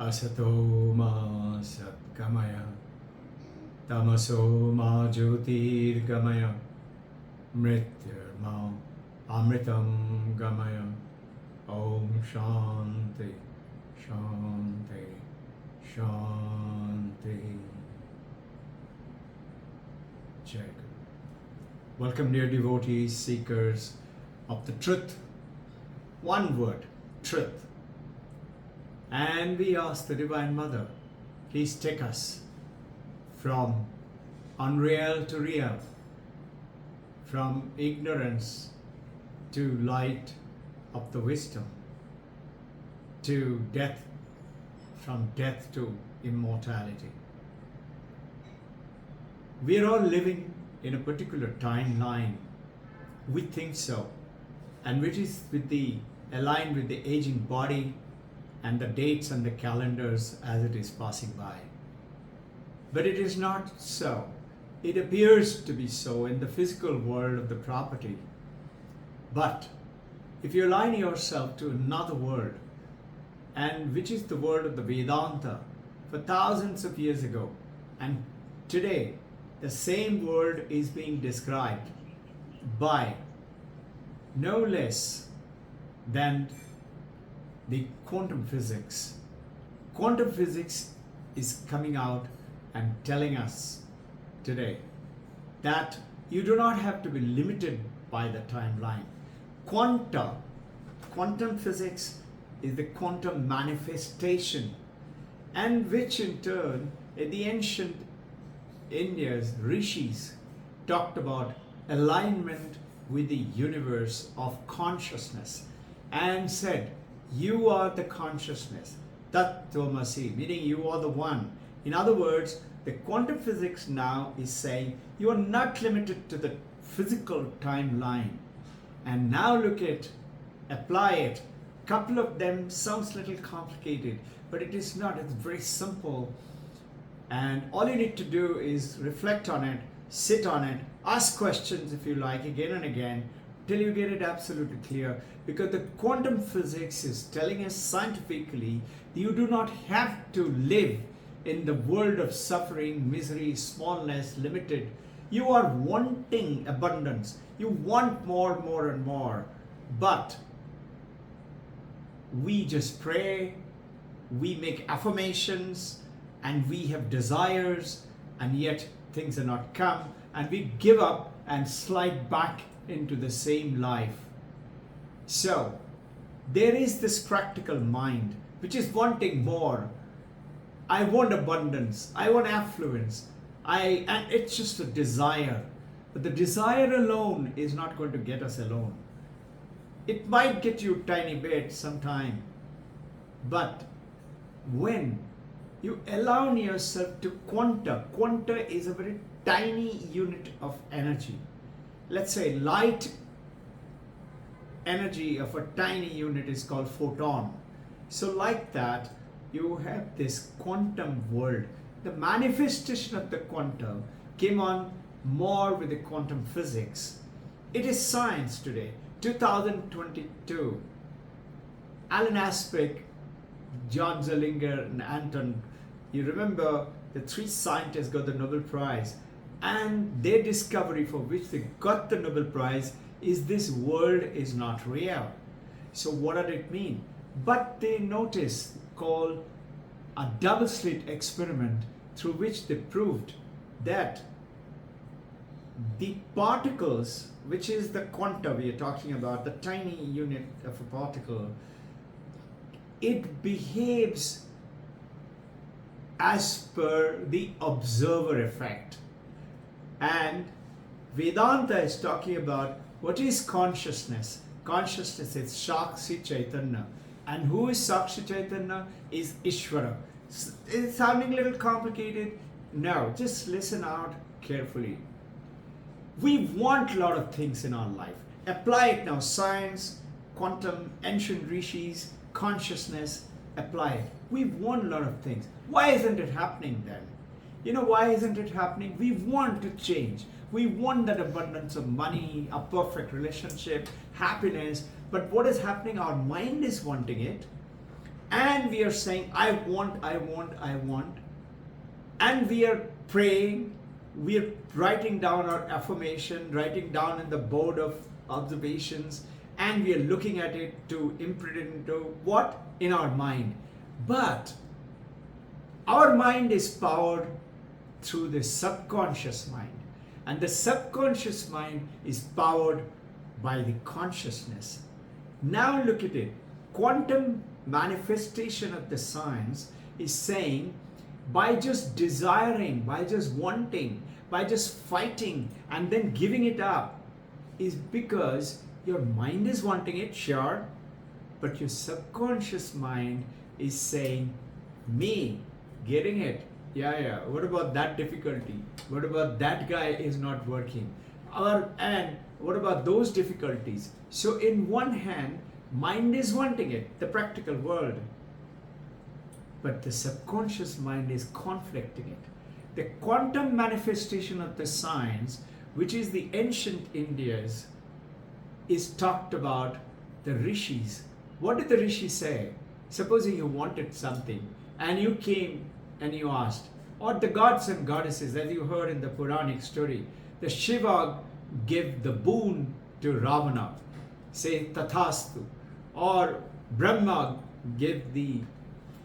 Asato ma satgamaya, tamaso ma jyotirgamaya, mrityurma amritam gamaya. Om Shanti, Shanti, Shanti. Jai Guru. Welcome, dear devotees, seekers of the truth. One word, truth. And we ask the Divine Mother, please take us from unreal to real, from ignorance to light of the wisdom, to death, from death to immortality. We are all living in a particular timeline. We think so, and which is aligned with the aging body and the dates and the calendars as it is passing by. But it is not so. It appears to be so in the physical world of the property. But if you align yourself to another world, and which is the world of the Vedanta, for thousands of years ago, and today the same world is being described by no less than the quantum physics. Quantum physics is coming out and telling us today that you do not have to be limited by the timeline. Quantum physics is the quantum manifestation, and which in turn in the ancient India's rishis talked about alignment with the universe of consciousness and said, you are the consciousness, Tat Tvamasi, meaning you are the one. In other words, the quantum physics now is saying you are not limited to the physical timeline. And now look at, apply it. Couple of them sounds a little complicated, but it is not. It's very simple. And all you need to do is reflect on it, sit on it, ask questions if you like, again and again, till you get it absolutely clear. Because the quantum physics is telling us scientifically that you do not have to live in the world of suffering, misery, smallness, limited. You are wanting abundance. You want more, more and more. But we just pray, we make affirmations, and we have desires, and yet things are not come, and we give up and slide back into the same life. So there is this practical mind which is wanting more. I want abundance, I want affluence, and it's just a desire. But the desire alone is not going to get us alone. It might get you a tiny bit sometime, but when you allow yourself to quanta is a very tiny unit of energy. Let's say light energy of a tiny unit is called photon. So like that, you have this quantum world. The manifestation of the quantum came on more with the quantum physics. It is science today, 2022. Alan Aspect, John Zellinger, and Anton, you remember the three scientists got the Nobel Prize, and their discovery for which they got the Nobel Prize is this world is not real. So what did it mean? But they noticed called a double slit experiment through which they proved that the particles, which is the quanta we are talking about, the tiny unit of a particle, it behaves as per the observer effect. And Vedanta is talking about what is consciousness. Consciousness is Sakshi Chaitanya. And who is Sakshi Chaitanya? Is Ishvara. It's sounding a little complicated? No, just listen out carefully. We want a lot of things in our life. Apply it now. Science, quantum, ancient rishis, consciousness, apply it. We want a lot of things. Why isn't it happening then? You know, why isn't it happening? We want to change. We want that abundance of money, a perfect relationship, happiness. But what is happening? Our mind is wanting it. and we are saying, I want, I want, I want, and we are praying, we are writing down our affirmation, writing down in the board of observations, and we are looking at it to imprint it into what? In our mind. But our mind is powered through the subconscious mind, and the subconscious mind is powered by the consciousness. Now look at it. Quantum manifestation of the science is saying, by just desiring, by just wanting, by just fighting and then giving it up, is because your mind is wanting it, sure, but your subconscious mind is saying, me getting it, yeah, what about that difficulty, what about that guy is not working, and what about those difficulties? So in one hand, mind is wanting it, the practical world, but the subconscious mind is conflicting it. The quantum manifestation of the science, which is the ancient India's, is talked about the rishis. What did the rishis say? Supposing you wanted something and you came and you asked, or the gods and goddesses, as you heard in the Puranic story, the Shiva gave the boon to Ravana, say Tathastu, or Brahma gave the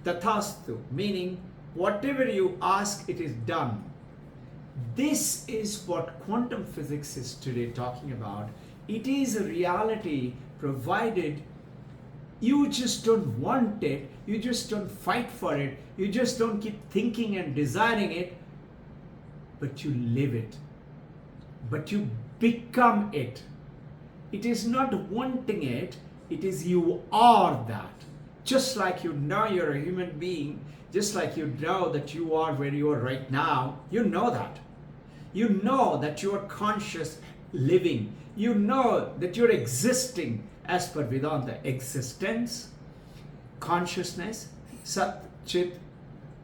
Tathastu, meaning whatever you ask, it is done. This is what quantum physics is today talking about. It is a reality provided you just don't want it, you just don't fight for it, you just don't keep thinking and desiring it, but you live it, but you become it. It is not wanting it, it is you are that. Just like you know you're a human being, just like you know that you are where you are right now, you know that. You know that you are conscious living. You know that you're existing as per Vedanta. Existence, consciousness, Sat, Chit,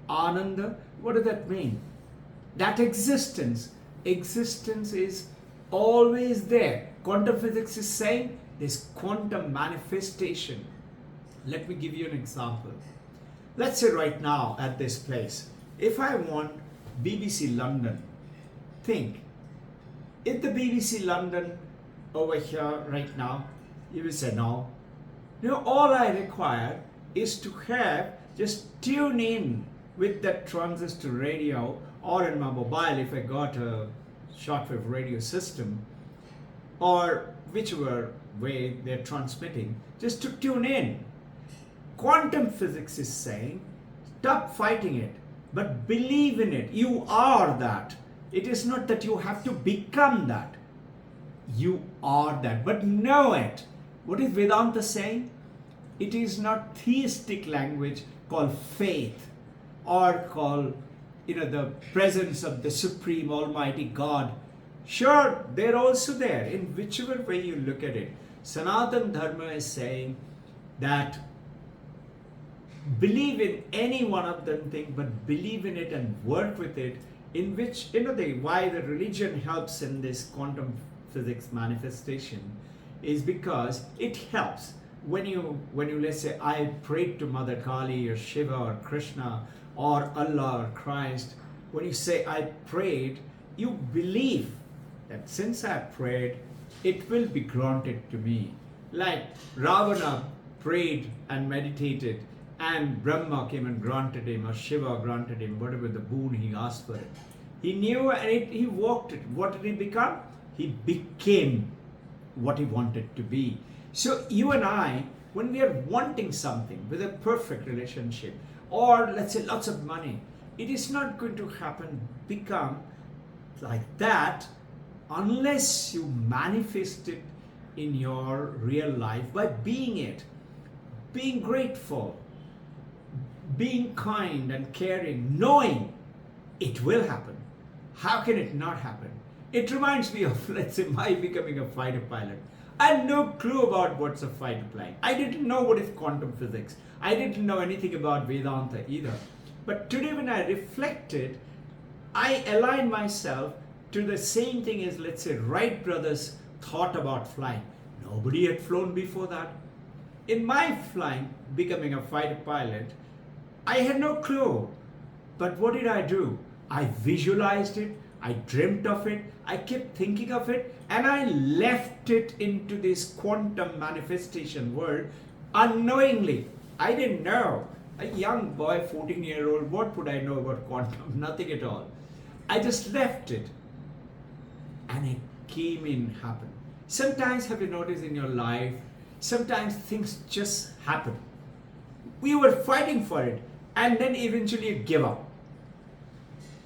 Ananda. What does that mean? That existence is always there. Quantum physics is saying this quantum manifestation. Let me give you an example. Let's say right now at this place, if I want BBC London, think, if the BBC London over here right now, you will say no. You know, all I require is to have, just tune in with that transistor radio, or in my mobile if I got a shortwave radio system, or whichever way they're transmitting, just to tune in. Quantum physics is saying, stop fighting it, but believe in it. You are that. It is not that you have to become that. You are that, but know it. What is Vedanta saying? It is not theistic language called faith, or called, the presence of the Supreme Almighty God. Sure, they're also there in whichever way you look at it. Sanatana Dharma is saying that believe in any one of them thing, but believe in it and work with it, in which, why the religion helps in this quantum physics manifestation is because it helps. When you let's say, I prayed to Mother Kali or Shiva or Krishna or Allah or Christ, when you say I prayed, you believe that since I prayed, it will be granted to me. Like Ravana prayed and meditated, and Brahma came and granted him, or Shiva granted him whatever the boon he asked for it. He knew and he walked it. What did he become? He became what he wanted to be. So you and I, when we are wanting something with a perfect relationship, or let's say lots of money, it is not going to become like that unless you manifest it in your real life by being it, being grateful, being kind and caring, knowing it will happen. How can it not happen? It reminds me of, let's say, my becoming a fighter pilot. I had no clue about what's a fighter plane. I didn't know what is quantum physics. I didn't know anything about Vedanta either. But today when I reflected, I aligned myself to the same thing as, let's say, Wright brothers thought about flying. Nobody had flown before that. In my flying, becoming a fighter pilot, I had no clue. But what did I do? I visualized it, I dreamt of it, I kept thinking of it, and I left it into this quantum manifestation world unknowingly. I didn't know. A young boy, 14-year-old, what would I know about quantum? Nothing at all. I just left it. And it came in, happened. Sometimes, have you noticed in your life, sometimes things just happen. We were fighting for it, and then eventually you give up.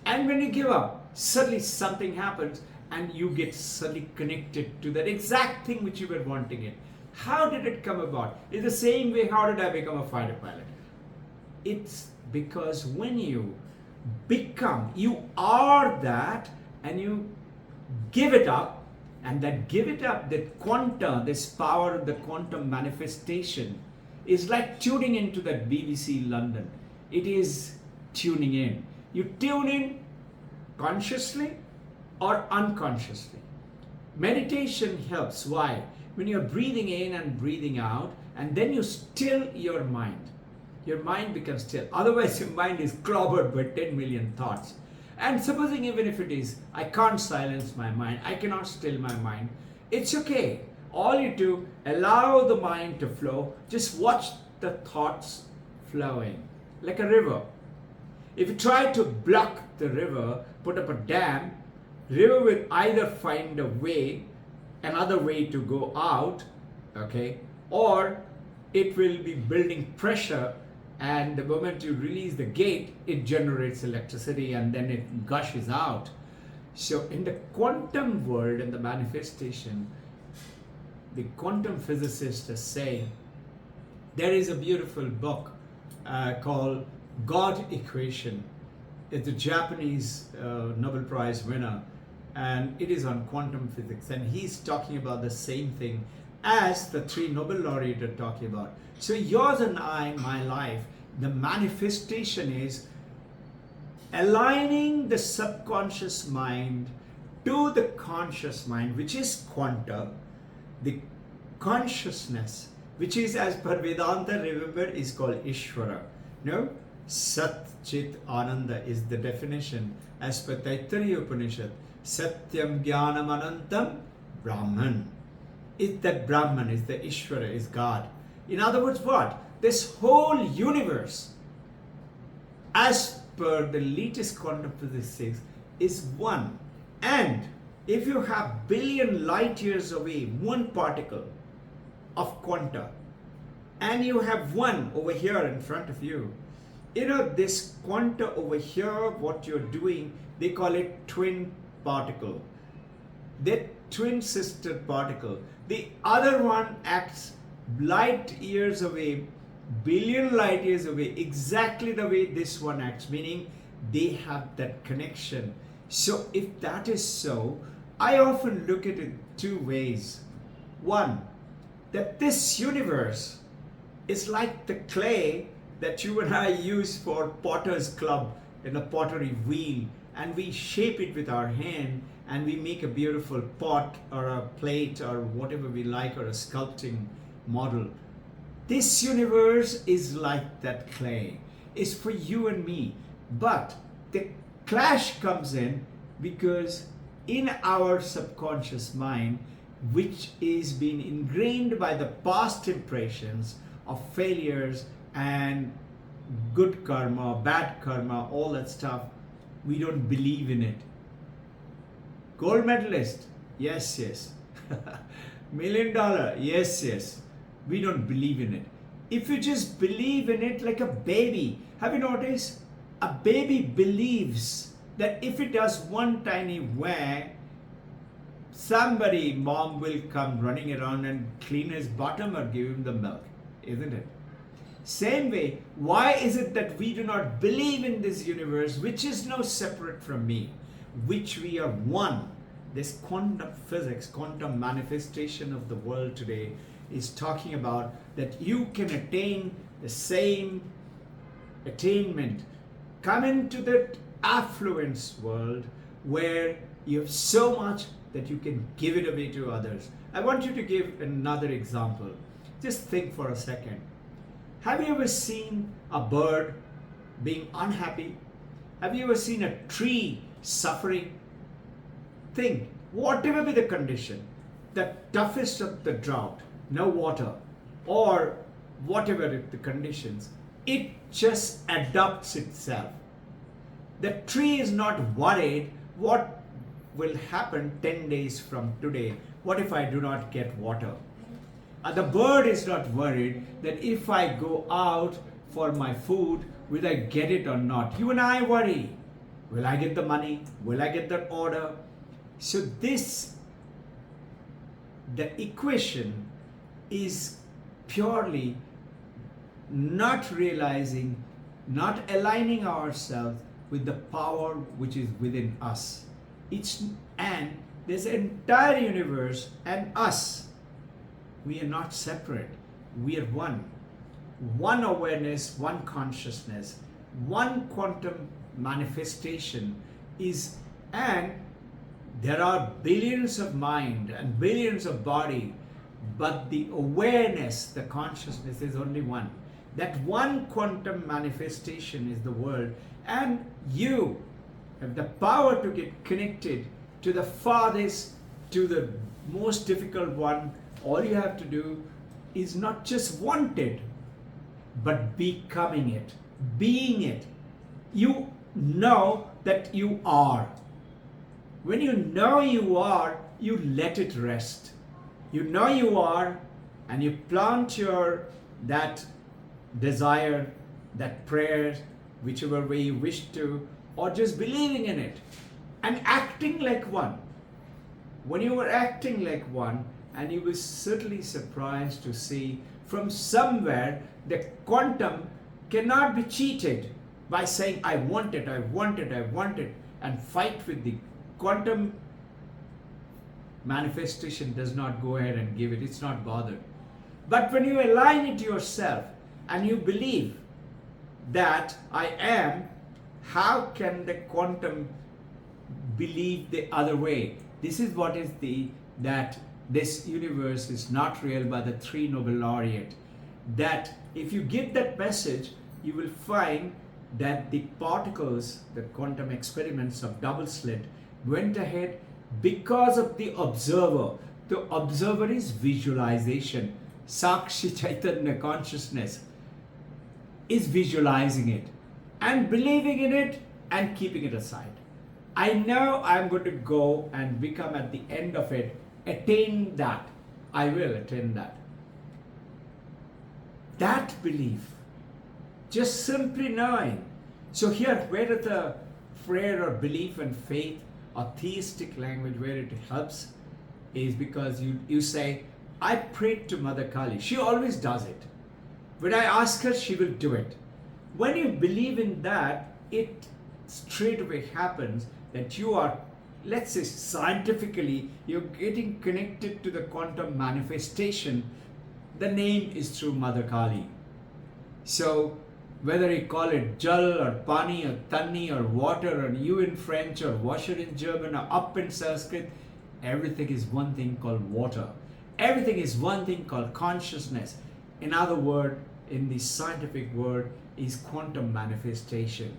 And when you give up, suddenly something happens and you get suddenly connected to that exact thing which you were wanting it. How did it come about? In the same way, how did I become a fighter pilot? It's because when you become, you are that, and you give it up, and that give it up, that quantum, this power of the quantum manifestation is like tuning into that BBC London. It is tuning in. You tune in consciously or unconsciously. Meditation helps. Why? When you're breathing in and breathing out, and then you still your mind. Your mind becomes still. Otherwise, your mind is clobbered by 10 million thoughts. And supposing even if it is, I can't silence my mind, I cannot still my mind, it's okay. All you do, allow the mind to flow. Just watch the thoughts flowing like a river. If you try to block the river, put up a dam, river will either find a way, another way to go out, okay, or it will be building pressure, and the moment you release the gate, it generates electricity and then it gushes out. So in the quantum world and the manifestation, the quantum physicists are saying, there is a beautiful book called God Equation. It's a Japanese Nobel Prize winner, and it is on quantum physics, and he's talking about the same thing as the three Nobel laureates are talking about. So yours and I, my life, the manifestation is aligning the subconscious mind to the conscious mind, which is quanta, the consciousness, which is, as per Vedanta, remember, is called Ishvara. No? Sat Chit Ananda is the definition as per Taittiriya Upanishad. Satyam Jnanam Anantam Brahman. Is that Brahman, is the Ishvara, is God. In other words, what? This whole universe, as per the latest quantum physics, is one. And if you have billion light years away, one particle of quanta, and you have one over here in front of you, you know, this quanta over here, what you're doing, they call it twin particle. That twin sister particle. The other one acts light years away, billion light years away, exactly the way this one acts, meaning they have that connection. So if that is so, I often look at it two ways. One, that this universe is like the clay that you and I use for potter's club in a pottery wheel, and we shape it with our hand and we make a beautiful pot or a plate or whatever we like, or a sculpting model. This universe is like that clay. It's for you and me. But the clash comes in because in our subconscious mind, which is being ingrained by the past impressions of failures and good karma, bad karma, all that stuff, we don't believe in it. Gold medalist, yes, yes. $1 million, yes, yes. We don't believe in it. If you just believe in it like a baby, have you noticed? A baby believes that if it does one tiny whack, somebody, mom, will come running around and clean his bottom or give him the milk, isn't it? Same way, why is it that we do not believe in this universe, which is no separate from me, which we are one? This quantum physics, quantum manifestation of the world today is talking about that you can attain the same attainment, come into that affluence world where you have so much that you can give it away to others. I want you to give another example. Just think for a second. Have you ever seen a bird being unhappy? Have you ever seen a tree suffering? Think, whatever be the condition, the toughest of the drought, no water, or whatever the conditions, it just adapts itself. The tree is not worried what will happen 10 days from today. What if I do not get water? The bird is not worried that if I go out for my food, will I get it or not? You and I worry. Will I get the money? Will I get that order? So the equation is purely not realizing, not aligning ourselves with the power which is within us. And this entire universe and us, we are not separate. We are one. One awareness, one consciousness, one quantum manifestation is, and there are billions of mind and billions of body, but the awareness, the consciousness is only one. That one quantum manifestation is the world, and you have the power to get connected to the farthest, to the most difficult one. All you have to do is not just want it, but becoming it, being it. You know that you are. When you know you are, you let it rest. You know you are, and you plant that desire, that prayer, whichever way you wish to, or just believing in it and acting like one. When you were acting like one, and you will certainly surprised to see from somewhere the quantum cannot be cheated by saying I want it, I want it, I want it, and fight with the quantum manifestation. Does not go ahead and give it. It's not bothered. But when you align it yourself and you believe that I am, how can the quantum believe the other way? This is what is that this universe is not real by the three Nobel laureate. That if you give that message, you will find that the particles, the quantum experiments of double slit, went ahead because of the observer. The observer is visualization. Sakshi Chaitanya consciousness is visualizing it and believing in it and keeping it aside. I know I'm going to go and become at the end of it, attain that. I will attain that. That belief, just simply knowing. So here, where the prayer or belief and faith or theistic language, where it helps, is because you say, I prayed to Mother Kali. She always does it. When I ask her, she will do it. When you believe in that, it straight away happens that you are, let's say scientifically, you're getting connected to the quantum manifestation. The name is through Mother Kali. So whether you call it Jal or Pani or Tanni or water or you in French or washer in German or up in Sanskrit, everything is one thing called water. Everything is one thing called consciousness. In other words, in the scientific word is quantum manifestation.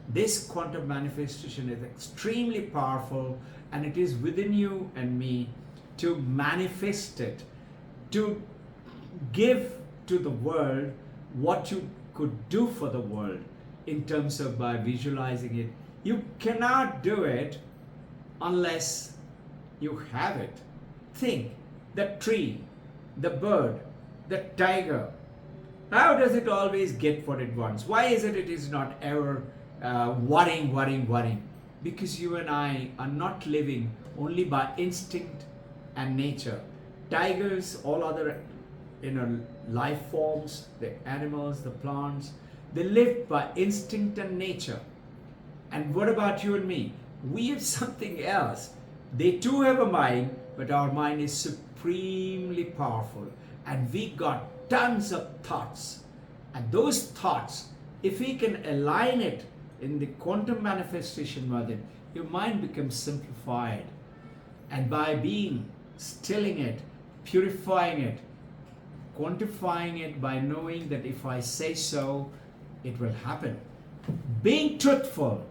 This quantum manifestation is extremely powerful, and it is within you and me to manifest it, to give to the world what you could do for the world in terms of by visualizing it. You cannot do it unless you have it. Think, the tree, the bird, the tiger, how does it always get what it wants? Why is it is not ever worrying? Because you and I are not living only by instinct and nature. Tigers, all other life forms, the animals, the plants, they live by instinct and nature. And what about you and me? We have something else. They too have a mind, but our mind is supremely powerful, and we got tons of thoughts. And those thoughts, if we can align it in the quantum manifestation method, your mind becomes simplified. And by being stilling it, purifying it, quantifying it by knowing that if I say so, it will happen. Being truthful,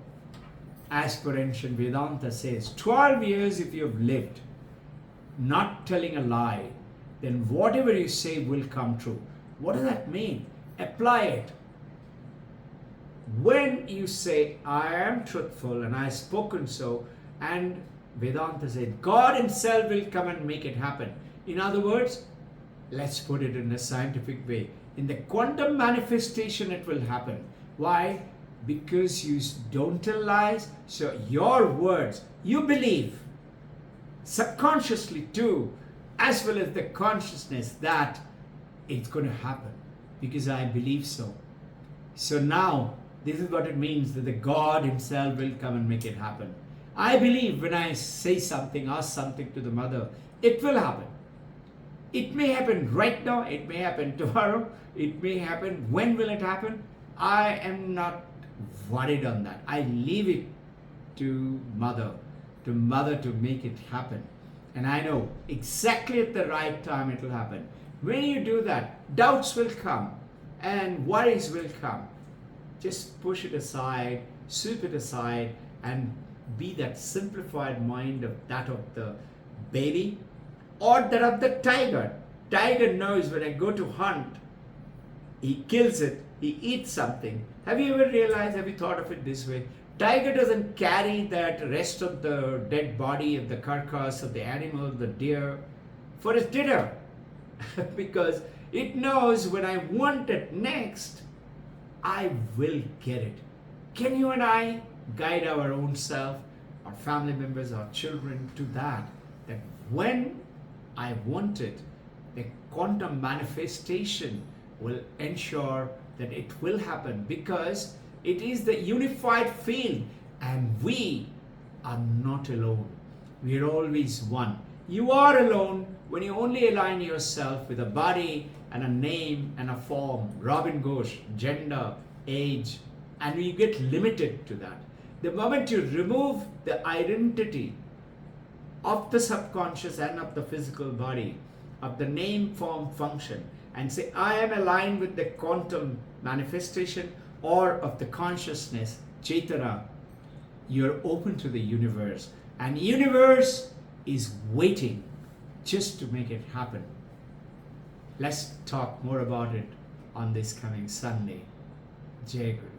as per ancient Vedanta says, 12 years if you have lived, not telling a lie, then whatever you say will come true. What does that mean? Apply it. When you say, I am truthful and I have spoken so, and Vedanta said, God himself will come and make it happen. In other words, let's put it in a scientific way. In the quantum manifestation, it will happen. Why? Because you don't tell lies. So your words, you believe subconsciously too, as well as the consciousness that it's going to happen because I believe so. So now, this is what it means that the God himself will come and make it happen. I believe when I say something, ask something to the mother, it will happen. It may happen right now, it may happen tomorrow, it may happen. When will it happen? I am not worried on that. I leave it to mother to make it happen. And I know exactly at the right time it will happen. When you do that, doubts will come and worries will come. Just push it aside, sweep it aside, and be that simplified mind of that of the baby or that of the tiger. Tiger knows when I go to hunt, he kills it, he eats something. Have you ever realized, have you thought of it this way? Tiger doesn't carry that rest of the dead body of the carcass of the animal, the deer, for its dinner. Because it knows when I want it next, I will get it. Can you and I guide our own self, our family members, our children to that when I want it, the quantum manifestation will ensure that it will happen because it is the unified field and we are not alone. We are always one. You are alone when you only align yourself with a body and a name and a form, Robbin Ghosh, gender, age, and you get limited to that. The moment you remove the identity of the subconscious and of the physical body, of the name, form, function, and say, I am aligned with the quantum manifestation or of the consciousness, Chaitana, you're open to the universe. And universe is waiting just to make it happen. Let's talk more about it on this coming Sunday. Jai Guru.